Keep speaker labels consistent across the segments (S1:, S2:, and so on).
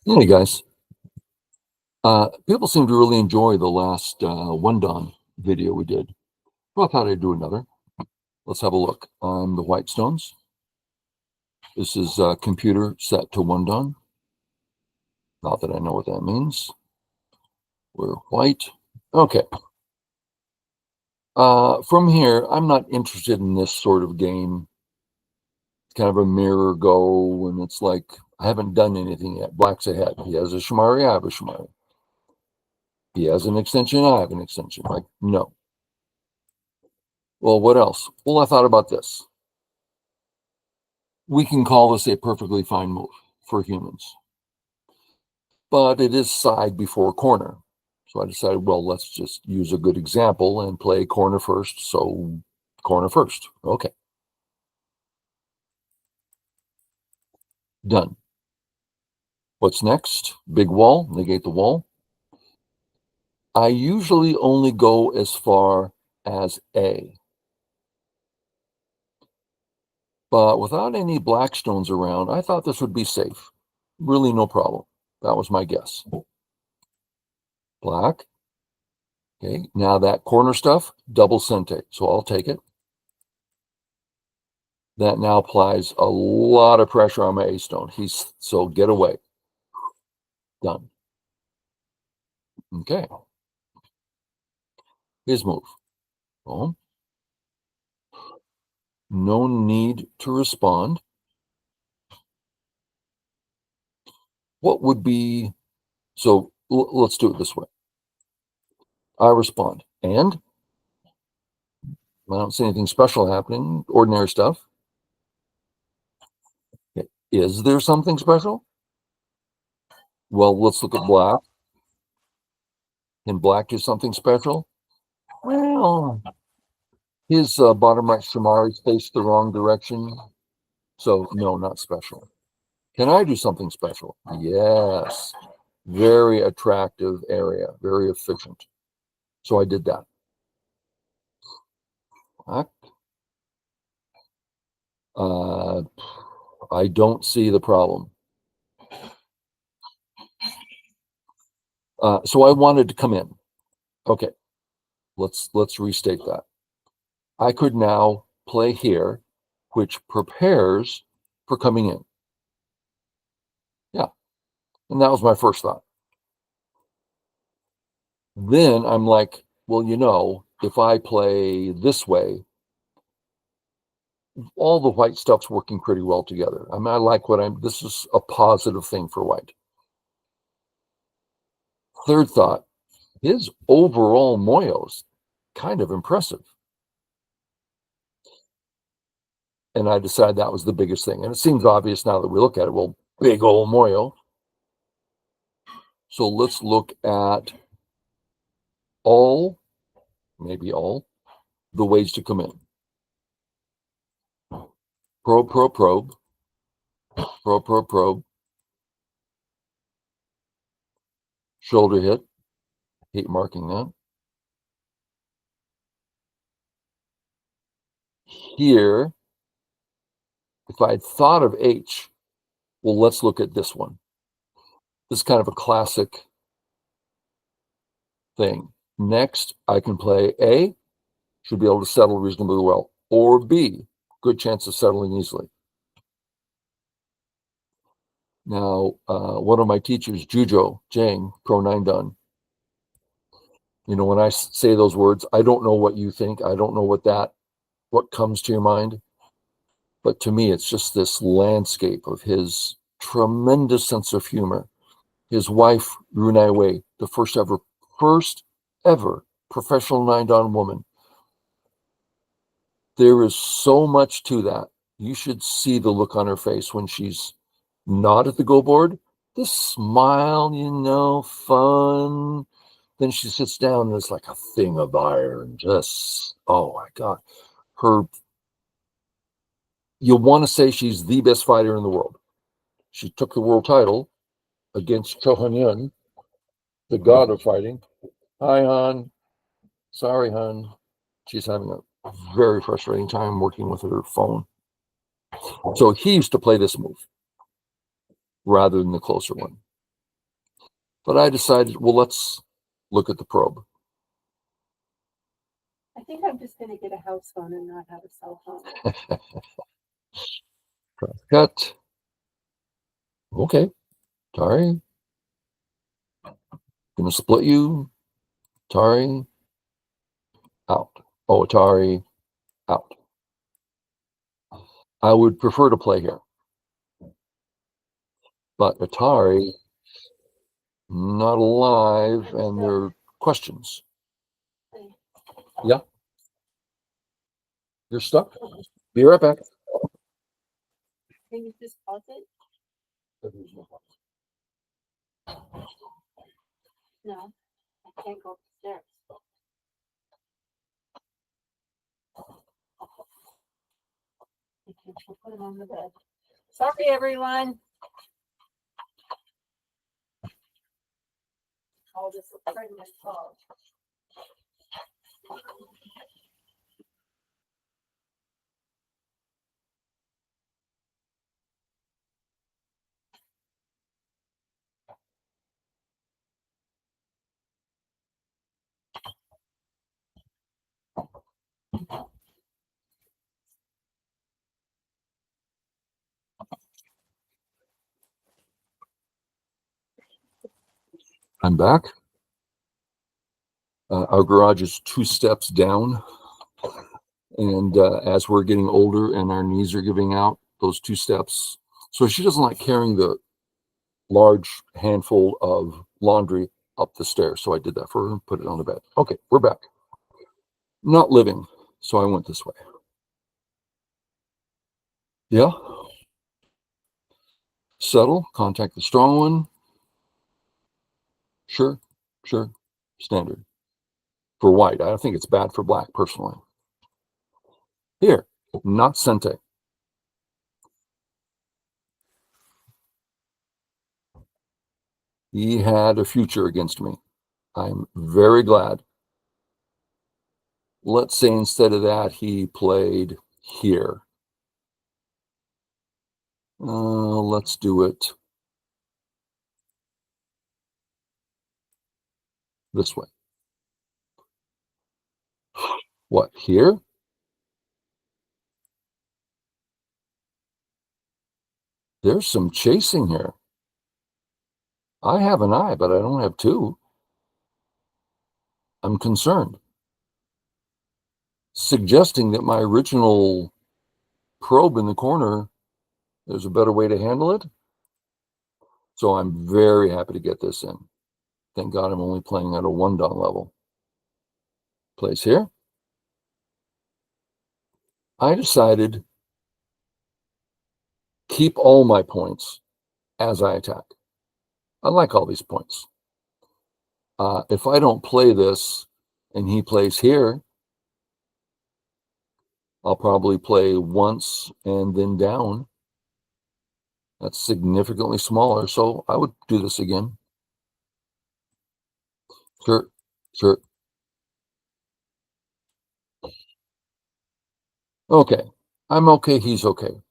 S1: Hey guys, people seem to really enjoy the last one Don video we did. Well, I thought I'd do another. Let's have a look on the white stones. This is computer set to one Don. Not that I know what that means. We're white. Okay. From here, I'm not interested in this sort of game. It's kind of a mirror go, and it's like I haven't done anything yet. Black's ahead. He has a Shamari, I have a Shamari. He has an extension, I have an extension. Like, no. Well, what else? Well, I thought about this. We can call this a perfectly fine move for humans, but it is side before corner. So I decided, well, let's just use a good example and play corner first. So corner first. Okay, done. What's next? Big wall, negate the wall. I usually only go as far as A, but without any black stones around, I thought this would be safe. Really, no problem. That was my guess. Black. Okay, now that corner stuff, double sente. So I'll take it. That now applies a lot of pressure on my A stone. So get away. Done. Okay. His move. Oh, no need to respond. What would be so? Let's do it this way. I respond, and I don't see anything special happening. Ordinary stuff. Okay. Is there something special? Well, let's look at black. Can black do something special? Well, his bottom right Shamari faced the wrong direction. So, no, not special. Can I do something special? Yes. Very attractive area, very efficient. So I did that. Uh, I don't see the problem. So I wanted to come in. Okay, let's restate that. I could now play here, which prepares for coming in. Yeah, and that was my first thought. Then I'm like, well, if I play this way, all the white stuff's working pretty well together. I mean, I like this is a positive thing for white. Third thought, his overall Moyo's kind of impressive. And I decided that was the biggest thing. And it seems obvious now that we look at it. Well, big old Moyo. So let's look at maybe all, the ways to come in. Probe, probe, probe. Probe, probe, probe. Shoulder hit. Hate marking that. Here, if I had thought of H, well, let's look at this one. This is kind of a classic thing. Next, I can play A, should be able to settle reasonably well, or B, good chance of settling easily. Now, one of my teachers, Jujo Jang, Pro 9 done, when I say those words, I don't know what you think. I don't know what comes to your mind. But to me, it's just this landscape of his tremendous sense of humor. His wife, Runai Wei, the first ever professional 9 dan woman. There is so much to that. You should see the look on her face when she's not at the go board. This smile, fun. Then she sits down and it's like a thing of iron. Just, oh my God. You want to say she's the best fighter in the world. She took the world title against Cho Han Yun, the god of fighting. Hi, Han. Sorry, Han. She's having a very frustrating time working with her phone. So he used to play this move rather than the closer one. But I decided, well, let's look at the probe.
S2: I think I'm just going to get a house phone and not have a cell phone.
S1: Cut. Okay. Tari. Gonna split you. Tari. Out. Oh, Atari. Out. I would prefer to play here. But Atari, not alive, and there are questions. Yeah. You're stuck. Be right back.
S2: Can you just pause it? No, I can't go upstairs. I can't put it on the bed. Sorry, everyone. All this pregnant dog.
S1: I'm back. Our garage is 2 steps down. And as we're getting older and our knees are giving out, those 2 steps. So she doesn't like carrying the large handful of laundry up the stairs. So I did that for her and put it on the bed. Okay, we're back. Not living. So I went this way. Yeah. Settle. Contact the strong one. Sure. Standard. For white. I think it's bad for black, personally. Here. Not Sente. He had a future against me. I'm very glad. Let's say instead of that, he played here. Let's do it this way. What, here? There's some chasing here. I have an eye, but I don't have 2. I'm concerned. Suggesting that my original probe in the corner, there's a better way to handle it. So I'm very happy to get this in. Thank God I'm only playing at a 1 down level. Place here. I decided keep all my points as I attack. I like all these points. If I don't play this and he plays here, I'll probably play once and then down. That's significantly smaller, so I would do this again. Sure. Okay. I'm okay, he's okay.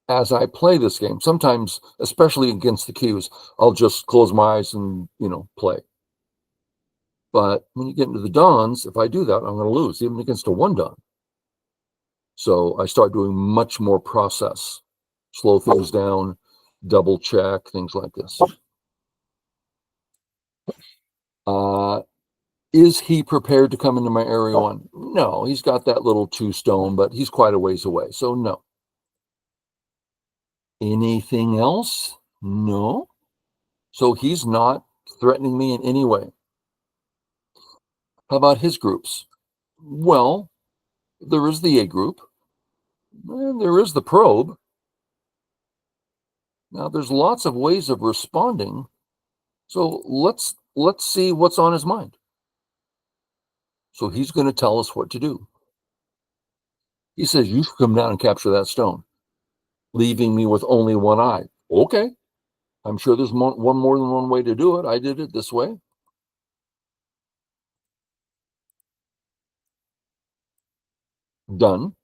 S1: As I play this game, sometimes, especially against the cues, I'll just close my eyes and, play. But when you get into the dawns, if I do that, I'm going to lose, even against a 1 dawn. So I start doing much more process, slow things down, double check, things like this. Is he prepared to come into my area 1? No, he's got that little 2 stone, but he's quite a ways away, so no. Anything else? No. So he's not threatening me in any way. How about his groups? Well, there is the A group, and there is the probe. Now, there's lots of ways of responding, so let's see what's on his mind. So he's going to tell us what to do. He says, you should come down and capture that stone, leaving me with only 1 eye. Okay. I'm sure there's more than one way to do it. I did it this way. Done.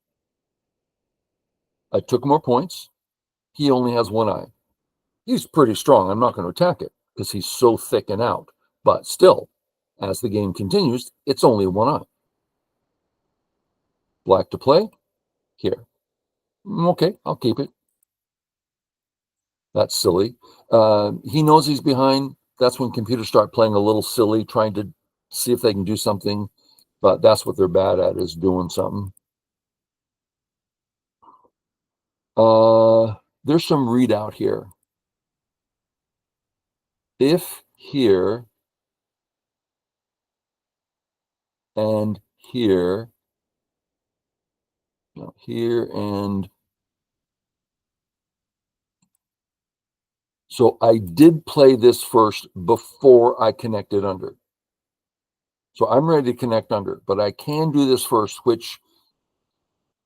S1: I took more points. He only has 1 eye. He's pretty strong. I'm not going to attack it. because he's so thick and out. But still, as the game continues, it's only one eye. Black to play. Here. Okay, I'll keep it. That's silly. He knows he's behind. That's when computers start playing a little silly, trying to see if they can do something. But that's what they're bad at, is doing something. There's some readout here. If here and here, no, here and so I did play this first before I connected under. So I'm ready to connect under, but I can do this first, which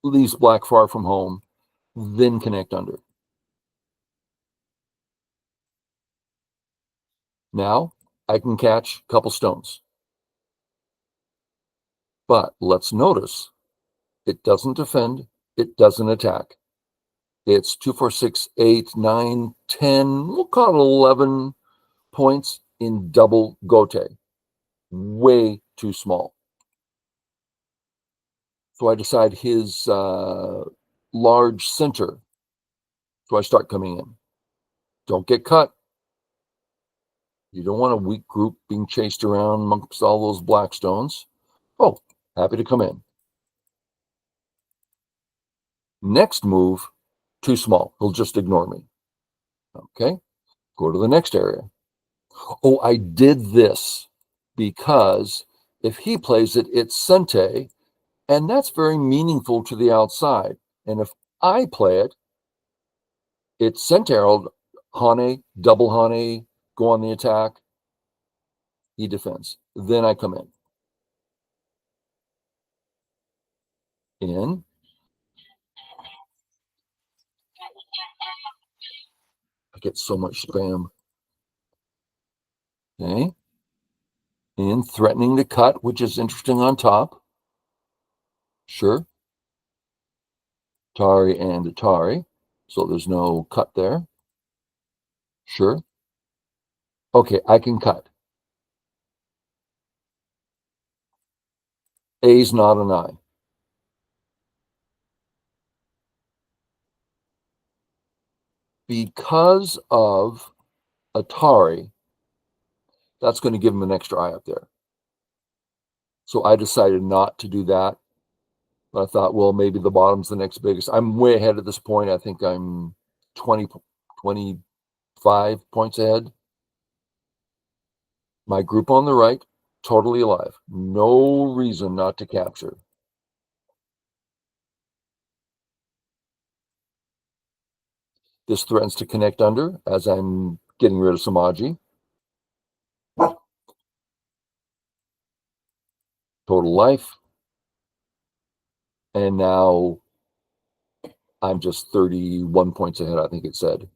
S1: leaves black far from home, then connect under. Now I can catch a couple stones. But let's notice it doesn't defend, it doesn't attack. It's 2, 4, 6, 8, 9, 10, we'll call it 11 points in double gote. Way too small. So I decide his large center. So I start coming in. Don't get cut. You don't want a weak group being chased around amongst all those black stones. Oh, happy to come in. Next move, too small. He'll just ignore me. Okay, go to the next area. Oh, I did this because if he plays it, it's Sente, and that's very meaningful to the outside. And if I play it, it's Sente, Hane, double Hane, go on the attack. He defends. Then I come in. In. I get so much spam. Okay. In, threatening to cut, which is interesting on top. Sure. Atari and Atari. So there's no cut there. Sure. Okay, I can cut. A's not an I. Because of Atari, that's going to give him an extra eye up there. So I decided not to do that. But I thought, well, maybe the bottom's the next biggest. I'm way ahead at this point. I think I'm 25 points ahead. My group on the right, totally alive. No reason not to capture. This threatens to connect under as I'm getting rid of Samaji. Total life. And now I'm just 31 points ahead, I think it said.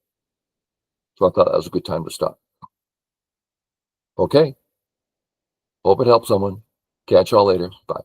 S1: So I thought that was a good time to stop. Okay. Hope it helps someone. Catch y'all later. Bye.